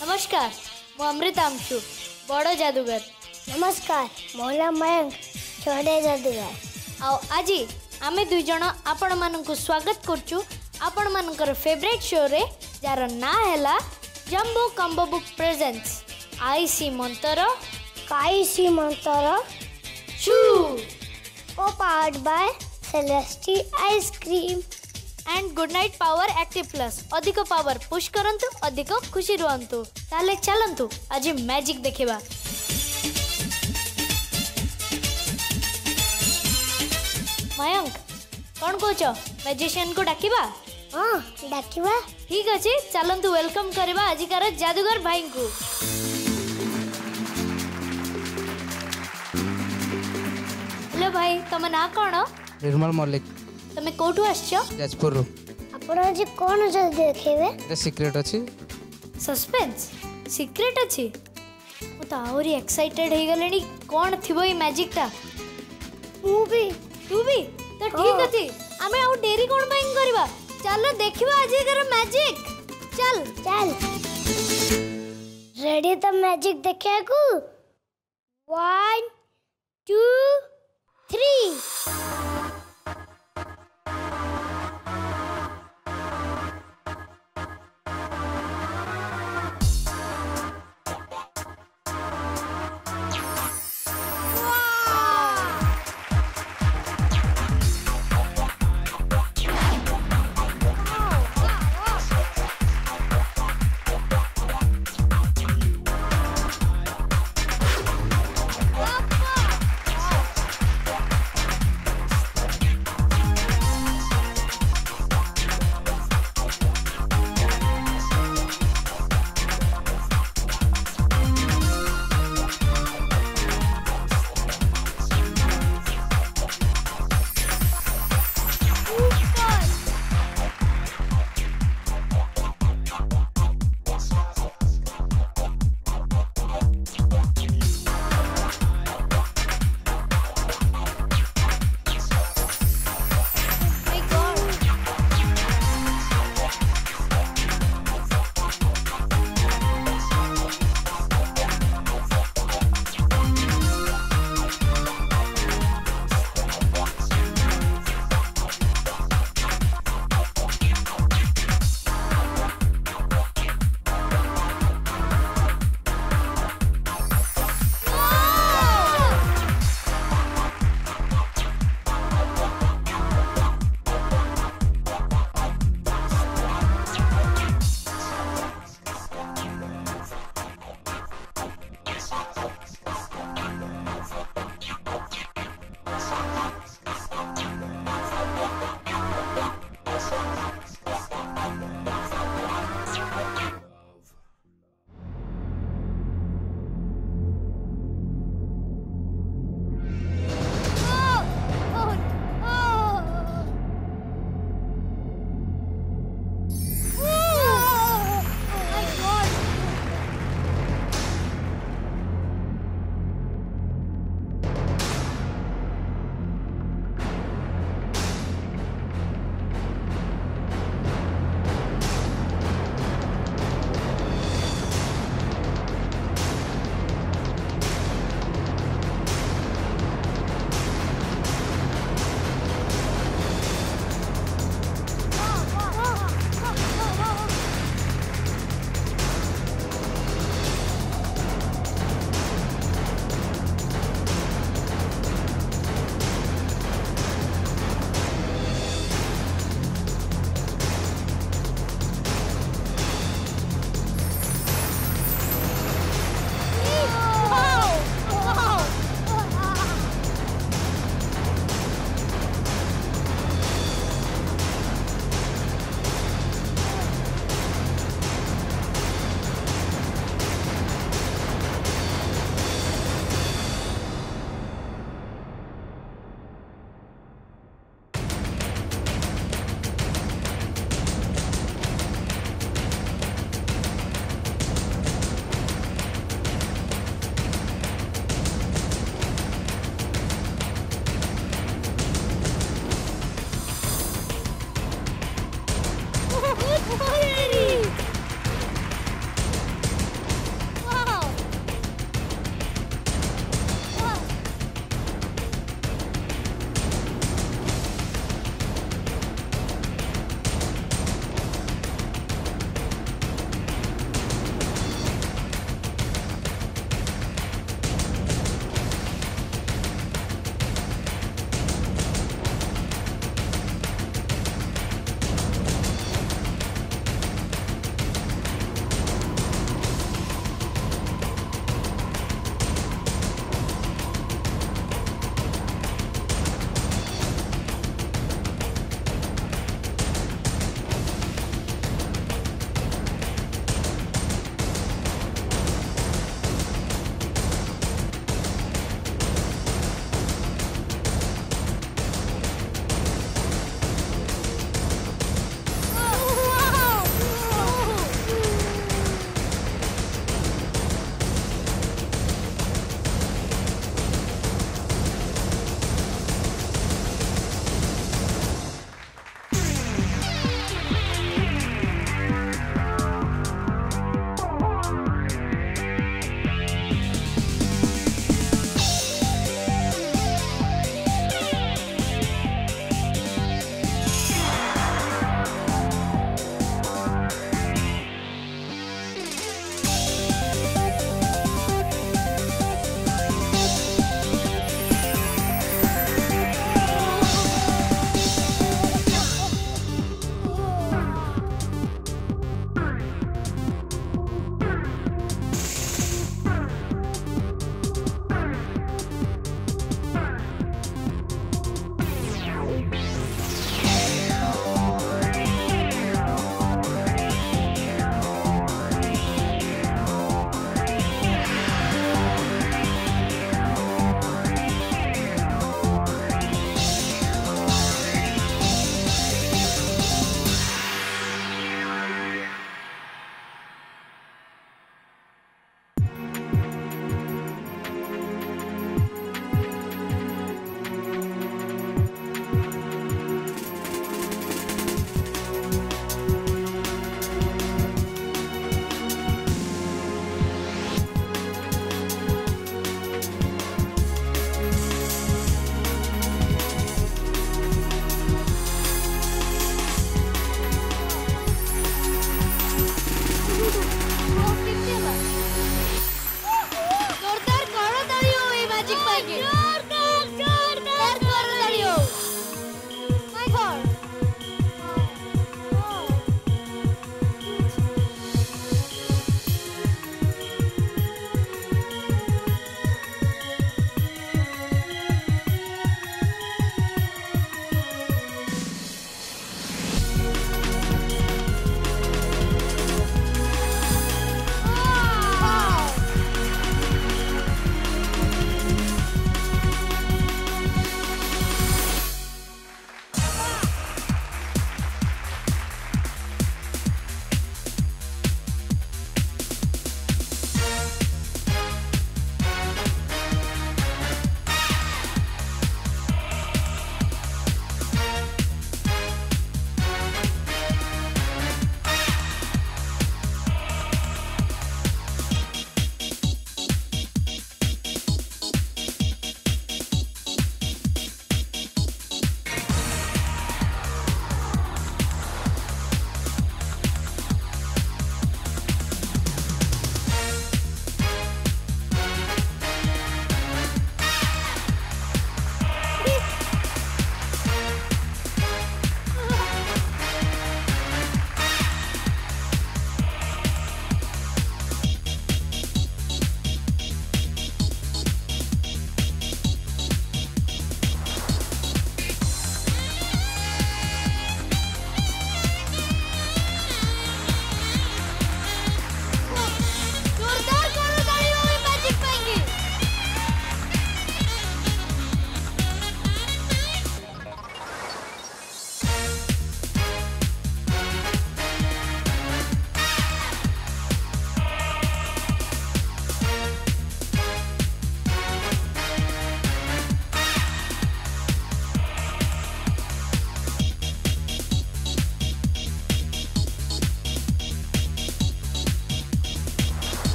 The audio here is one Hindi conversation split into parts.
नमस्कार मु अमृतांशु बड़ जादूगर। नमस्कार मो नाम मयंक छोटे जादूगर। आओ आज आमे दुई जण आपण मानकु स्वागत करचु आपण मानकर फेवरेट शो रे जार ना हैला जम्बो कम्बो बुक प्रेजेंट्स आईसी मंतर काईसी मंतर शू को पावर्ड बाय सेलेस्टी ice cream and Good Knight power active plus अधिक पावर पुश करंतु अधिक खुशी रुहंतु। ताले चलंतु आज मैजिक देखिबा। मयंक कौन कौच मैजिशियन को डाकिबा? हाँ डाकिबा। ठीक अच्छे चलंतु वेलकम करबा आजिकार जादूगर भाई को। हेलो भाई तम ना कौन? निर्मल मल्लिक। तमे कोठु आछो? जाजपुर। आपण आज कोन जल्दी देखेबे? ए सीक्रेट अछि। सस्पेंस सीक्रेट अछि। मु तो आउरी एक्साइटेड हे गलेनी कोन थिबो ई मैजिक ता। तू भी तो ठीक अछि आमे आउ डेरी कोन बाइंग करबा चलो देखिबा आज एकर मैजिक। चल चल रेडी तो मैजिक देखिया को 1 2 3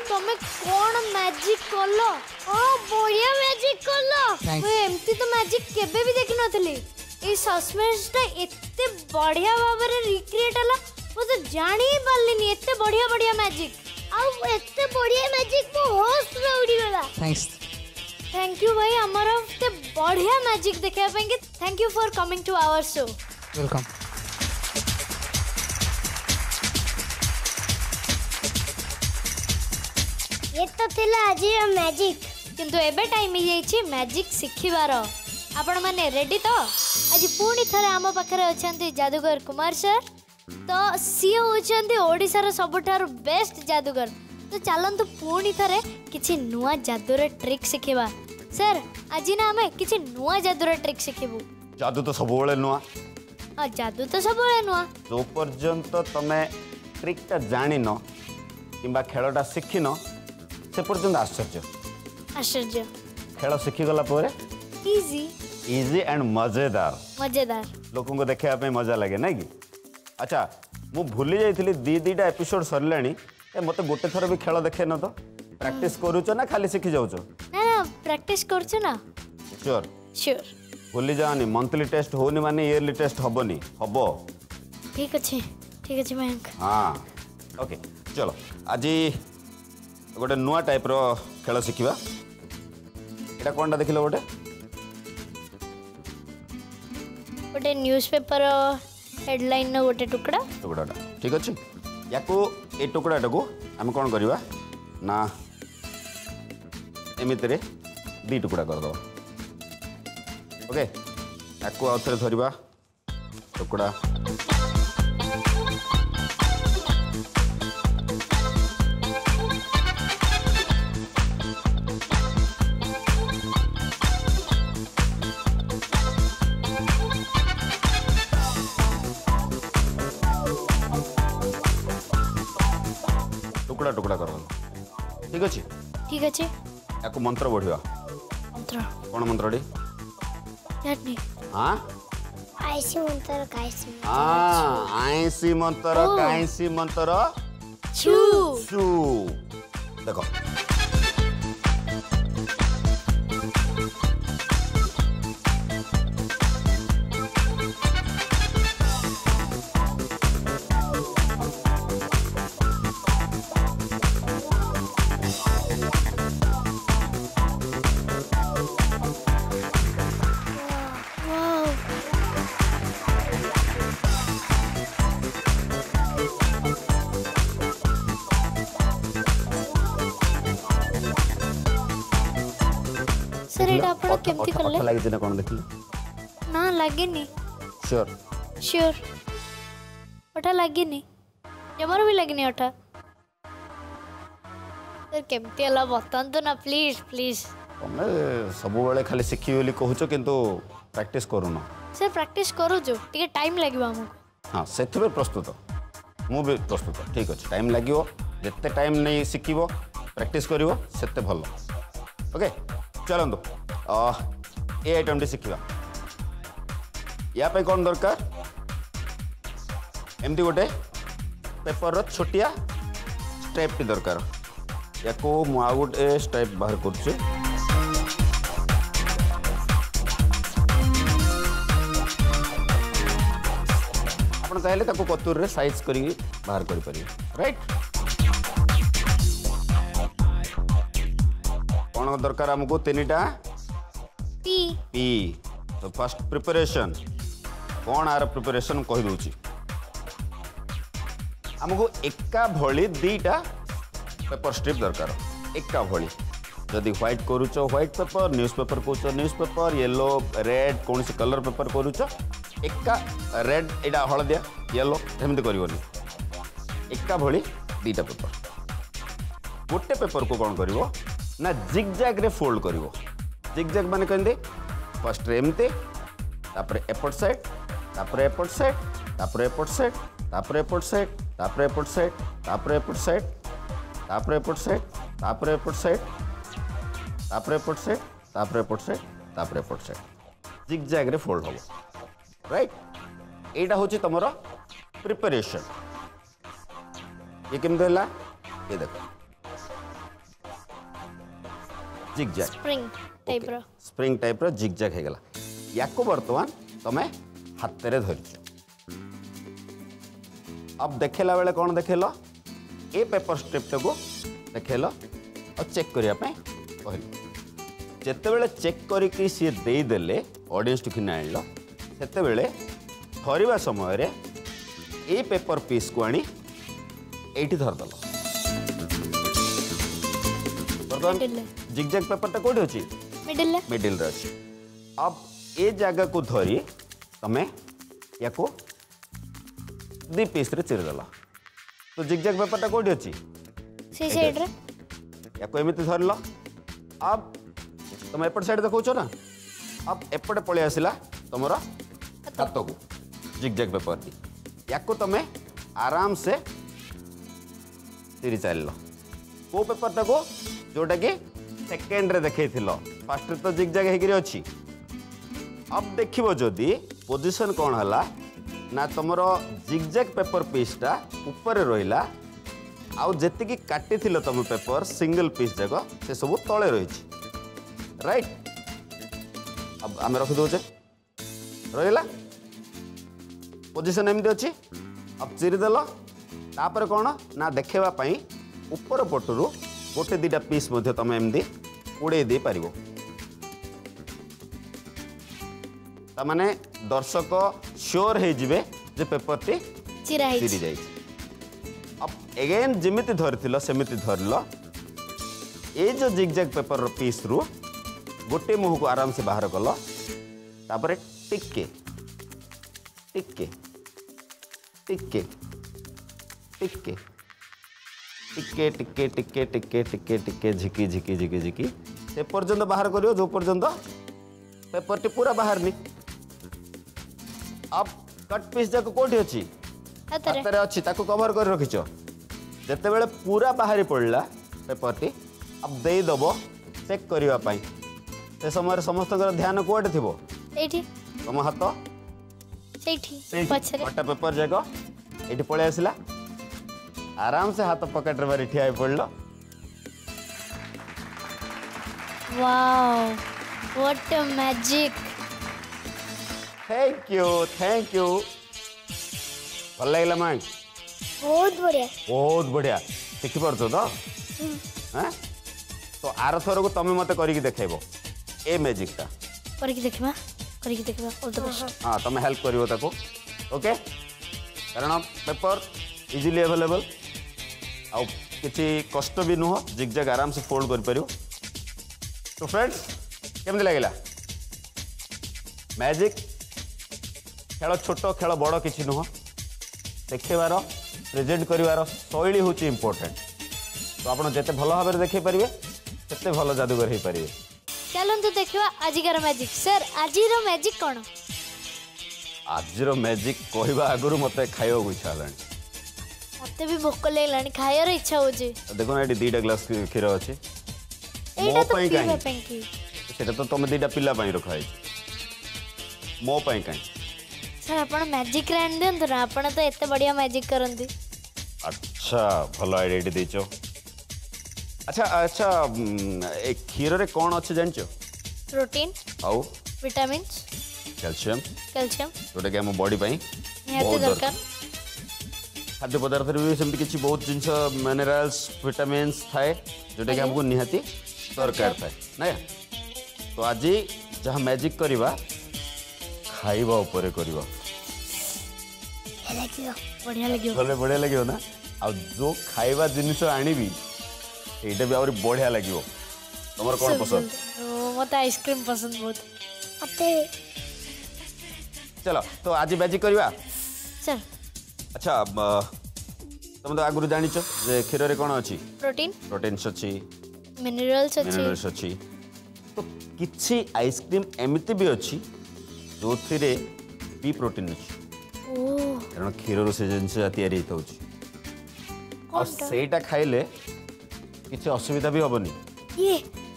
तमे कोन मैजिक करलो ओ बढ़िया मैजिक करलो Thanks. मैं एमती तो मैजिक केबे भी देखि नथली ए सस्पेंसटा एते बढ़िया भाबरे रिक्रिएट हला मो तो जानि ही पारलिनी एते बढ़िया बढ़िया मैजिक आ एते बढ़िया मैजिक मो होश रे उड़ी गला थैंक्स थैंक यू भाई हमारा एते बढ़िया मैजिक देखा पाएंगे thank you for coming to our show welcome ये तो थिला आज मैजिक किंतु एबे टाइम ही जाइछि मैजिक सिखिबार आपण माने रेडी तो आज पुणी थरे आम पाखरे अछंती जादूगर कुमार सर तो सी होचंती ओडिसा सबुठार बेस्ट जादूगर तो चलंतु पुणी थरे किछि नुआ जादूर ट्रिक सिखिबा सर आज ना हमें किछि नुआ जादूर ट्रिक सिखिबु जादू तो सबुबले नुआ जादू तो सबले नुआ जो पर्यंत तमे ट्रिकटा जानिन किंबा खेलटा शिखिन से पर्यंत आश्चर्य आश्चर्य खेल शिखिगला पर इजी इजी एंड मजेदार मजेदार लोकों को देखा पे मजा लगे ना कि अच्छा मु भूली जाइली दीटा एपिसोड सरलाणी मत गोटे थर भी खेल देखे न तो प्रैक्टिस करूच ना खाली शिखी जाऊच ना ना प्रैक्टिस करछु ना श्योर श्योर भूली जानी मंथली टेस्ट होनी माने इयरली टेस्ट हबनी हबो ठीक अच्छे मयंक हाँ ओके चलो आज गोटे नुआ टाइप रो खेल शिखिबा एटा कोनटा देखिलो गोटे गोटे न्यूज़पेपर हेडलाइन न गोटे टुकड़ा टुकड़ाटा ठीक अच्छे याकू ए टुकड़ाटा को आम कौन करवा ना एमती दी टुकड़ा करदे ओके याकू आउ थे धरवा टुकड़ा टुकड़ा टुकड़ा कर ठीक अच्छे ठीक अच्छे या मंत्र बढ़िया मंत्र कौन मंत्रटी जानी हाँ आईसी मंत्र काईसी हाँ आईसी मंत्र ओ। काईसी मंत्र छू छू देखो सर एटा आपण केमती करले लगी कौन देखिल ना लागेनी श्योर श्योर ओटा लागेनी जमर भी लागेनी ओटा सर केमती हला बतांतु ना प्लीज प्लीज तुम सब बेले खाली शिखी बोली कहूच किंतु प्रैक्टिस करूना सर प्रैक्टिस करू जो टिके टाइम लागबा हमको हाँ से प्रस्तुत मु भी प्रस्तुत ठीक अच्छे टाइम लगे जिते टाइम नहीं शिखब प्रैक्टिस करिवो सेते भल ओके चलतु ए आइटम टी शिखा या पे कौन दरकार एमती गोटे पेपर रो छोटिया स्टेप टी दरकार या को मुआ गोटे स्टेप बाहर कर आपण चाहे कतुर रे साइज करी बाहर करि परिबे राइट कौन दरकार हमको तीनटा पी पी तो फर्स्ट प्रिपरेशन कौन आर प्रिपरेशन कहि दूची हमको एका भली दीटा पेपर स्ट्रिप दरकार एका भली जदि व्हाइट करूच व्हाइट पेपर न्यूज पेपर कौच न्यूज पेपर येलो रेड कौन सी कलर पेपर करूच एका रेड एटा हलदिया येलो एमती करनी एका भली दीटा पेपर गोटे पेपर को कौन करिवो ना जिगजैग रे फोल्ड करिवो जिगजैग माने कहंदे फर्स्ट एमते तापरे एपट साइड तापरे एपट साइड तापरे एपट साइड तापरे एपट साइड तापरे एपट साइड तापरे एपट साइड तापरे एपट साइड तापरे एपट साइड तापरे एपट साइड तापरे एपट साइड तापरे एपट साइड जिगजैग रे फोल्ड हो राइट एटा होची तमरो प्रिपरेशन ये केमते हला ये देखो जिगजैग स्प्रिंग टाइप रो स्प्रिंग टाइप रो जिगजैग हे गला याको वर्तमान तमे हाथ रे धरिछ अब देखेला बेले कौन देखेल ए पेपर स्ट्रिप को देखेल और चेक करिया पे कहली जेते बेले चेक करिकि सी देई देले ऑडियंस टू किना आइलो सेते बेले धरिबा समय रे ए पेपर पीस को आनी एठी धर दलो बर्तमान जिगजैग पेपर टा कोठी अछि मिडिल रे अछि अब ए जगह को धरी तमे याको दी पीस रे चिर दला तो जिगजैग पेपर टा कोठी अछि से साइड रे याको एमिति धरलो अब तुम एपट साइड देखो ना अब एपटे पड़े आसला तुम हाथ को जिगजैग पेपर टी याको तुम आराम से चिरी चल को पेपर टा को जोटा कि सेकेंड रे देखे फास्ट तो जिगजैग होकर अच्छी अब देखिबो जदि पोजीशन कौन है ना तुम जिगजैग पेपर पीसटा ऊपर रहिला आउ जेतिकी काटी तुम पेपर सिंगल पीस जाक से सब तले रही राइट अब आम रखी दौचे रहा पोजिशन एमती अच्छी अब चिरीदेल तापर कौन ना देखेवाई ऊपर पटरू गोटे दीटा पीस तुम एमती उड़े दे पार ताने दर्शक श्योर हो पेपर टी चिरी जाए अब एगेन जमीती धरी सेमती धरल ये जो जिगजैग पेपर पीस रु गोटे मुह को आराम से बाहर कल तापर टिके टिके टिके टिके टिके टिके टिके टिके टिके टिके झिकी झिकी झिकी झिकी से पर्यंत बाहर करियो जो पर्यंत पेपर टी पूरा बाहर नहीं अब कट पीस जाक कोठी अछि हाथ रे अछि ताको कवर कर रखिछ जेते बेले पूरा बाहरी पड़ला पेपर टी अब दे दबो चेक करिवा पई से समय समस्त ध्यान कुआटे थी तुम हाथ पटा पेपर जाक ये पलि आसला आराम से हाथ पकेट मारी ठिया पड़ल wow what a magic thank you भल लगे मांग बहुत बढ़िया शिखी पार तो हाँ तो आर थर को तुम मत करके देखो ए मैजिक टा करके देखबा ऑल द बेस्ट हाँ तुम हेल्प करिवो ताको ओके कारण पेपर इजीली अवेलेबल आउ किसी कष्ट भी नुह जिगजैग आराम से फोल्ड कर पारियो तो फ्रेंड्स केमती लगिला मैजिक खेल छोट खेल बड़ किसी नुह देखेबार प्रेजेंट करिवार शैली हूँ इम्पोर्टेंट तो आप जिते भल भाव में देखे पारे सेते भल जादूगर हो पारे चलते देखा आजिकार मैजिक सर आजिर मैजिक कौन आजिर मैजिक कहवा आगु मत खाइबा इच्छा है मत भी भोक लगे खाइबार इच्छा हो देखो ना ये 2टा ग्लास क्षीर अच्छे सेटा तो तुम 2टा पिला रखाई मो कहीं सर आप मैजिक आन दिंतु ना आप तो एत बढ़िया मैजिक करती अच्छा भल आइडिया देचो अच्छा अच्छा ए क्षीर रे कौन अच्छे जान प्रोटीन आउ विटामिन कैल्शियम जोटा कि आम बॉडी बहुत दरकार खाद्य पदार्थ भी सेमती किसी बहुत जिनस मिनरल्स विटामिन्स थाए जोटा कि आमको निहाती दरकार थाए ना तो आज जहाँ मैजिक करवा खाइबा ऊपर करवा बढ़िया लगे ना आ जो खाइबा जिनिस आनिबी एटा भी और बढ़िया लगे तुम कौन पसंद मत आइसक्रीम पसंद बहुत चलो तो आज मैजिक करवा सर अच्छा तुम तो आगु जान क्षीर रे कौन अच्छी प्रोटीन्स अच्छी मिनरल्स अच्छी तो किसी आइसक्रीम एमती भी अच्छी जो थी बी प्रोटीन अच्छी कारण क्षीर से जिन या खाइले किसी असुविधा भी हेनी ये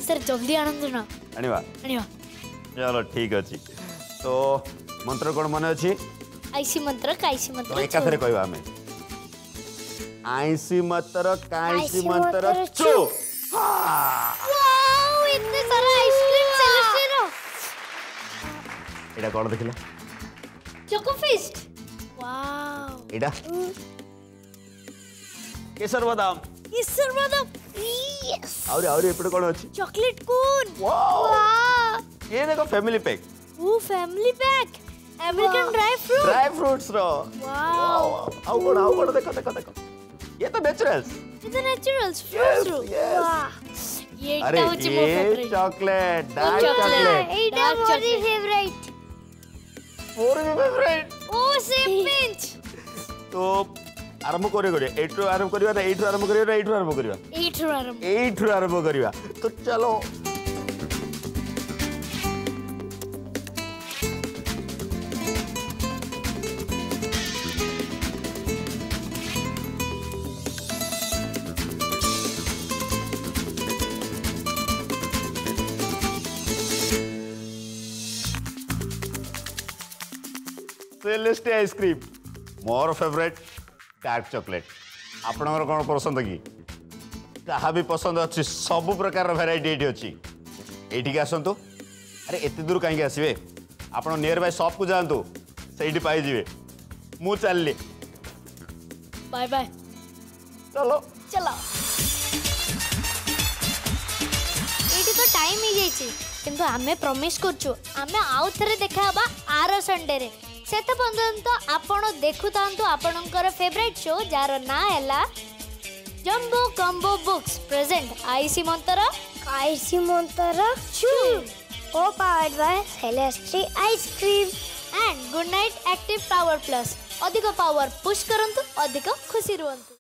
सर जल्दी आनंद ना आनिबा चलो ठीक अच्छी तो मंत्र कौन मन अच्छी आईसी मंत्र काईसी मंत्र एक कहवा आम आईसी मंत्र काईसी मंत्र चो वाओ एटा कौन देखिला चोको फिस्ट वाओ एटा केसर बादाम केसर बादाम यस और एपटे कौन अछि चॉकलेट कोन वाओ वाह ये देखो फैमिली पैक ओ family pack American dry fruits रो वाओ आओ कौन देखो ये तो नेचुरल्स इट्स नेचुरल्स फ्रूट्स रो वाह ये अरे टा होची मो ये favourite chocolate dark chocolate. Chocolate एटा Dark मोर chocolate. फेवरेट मोर भी फेवरेट ओ सेम पिंच तो आरंभ करे एठु आरंभ करिवा ना एठु आरंभ करिवा ना एठु आरंभ करिवा एठु आरंभ करिवा तो चलो सेलेस्टी आइसक्रीम मोर फेवरेट डार्क चॉकलेट आपणकर कौन पसंद कि जहाँ भी पसंद अच्छी सब प्रकार भेराइटी ये अच्छी ये आसतु अरे एत दूर कहीं आसवे आप नियर बाय शॉप को जातु से पाइबे मु चलली बाय बाय चलो चलो एटी तो टाइम ही जाइए किंतु आमे प्रॉमिस करछु आमे आउ थरे देखा बा आरो संडे रे सेते पर्यंत आपण देखु तांतु आपणकर फेवरेट शो जार ना हैला जंबो कॉम्बो बुक्स प्रेजेंट आईसी मंतर चू ओ पावर्ड बाय सेलेस्टी ice cream and Good Knight active power plus अधिक पावर पुश करंतु अधिक खुशी रुहंतु।